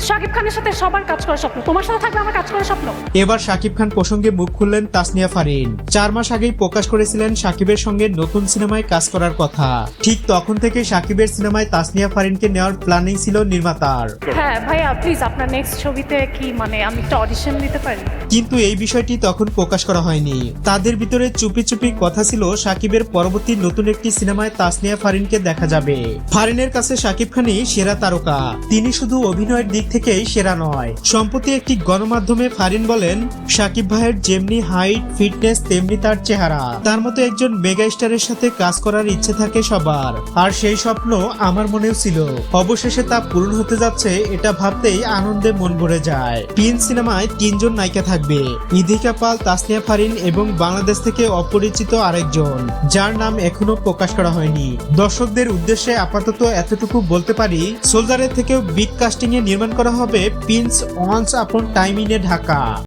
শাকিব খানের সাথে সবার কাজ করার স্বপ্ন, তোমার সাথে থাকবে আমার কাজ করার স্বপ্ন। এবার শাকিব খান প্রসঙ্গে মুখ খুললেন তাসনিয়া ফারিন। 4 মাস আগেই প্রকাশ করেছিলেন শাকিবের সঙ্গে নতুন সিনেমায় কাজ করার কথা। ঠিক তখন থেকে শাকিবের সিনেমায় তাসনিয়া ফারিনকে নেওয়ার প্ল্যানিং ছিল নির্মাতার। হ্যাঁ ভাইয়া, প্লিজ আপনার নেক্সট ছবিতে কি মানে আমি একটা অডিশন দিতে পারি? কিন্তু এই বিষয়টি তখন প্রকাশ করা হয়নি। তাদের ভিতরে চুপি চুপি কথা ছিল শাকিবের পরবর্তী নতুন একটি সিনেমায় তাসনিয়া ফারিনকে দেখা যাবে। ফারিনের কাছে শাকিব খানই সেরা তারকা, তিনি শুধু অভিনয়ের দিক থেকেই সেরা নয়। সম্প্রতি একটি গণমাধ্যমে ফারিন বলেন, শাকিব ভাইয়ের যেমনি হাইট ফিটনেস তেমনি তার চেহারা, তার মতো একজন মেগা স্টারের সাথে কাজ করার ইচ্ছে থাকে সবার, আর সেই স্বপ্ন আমার মনেও ছিল। অবশেষে তা পূরণ হতে যাচ্ছে, এটা ভাবতেই আনন্দে মন ভরে যায়। প্রিন্স সিনেমায় 3 জন নায়িকা থাকবে, ইধিকা পাল, তাসনিয়া ফারিন এবং বাংলাদেশ থেকে অপরিচিত আরেকজন, যার নাম এখনো প্রকাশ করা হয়নি। দর্শকদের উদ্দেশ্যে আপাতত এতটুকু বলতে পারি, সোলজারের থেকেও বিগ কাস্টিং এ নির্মাণ করা হবে prince once upon time in a Dhaka.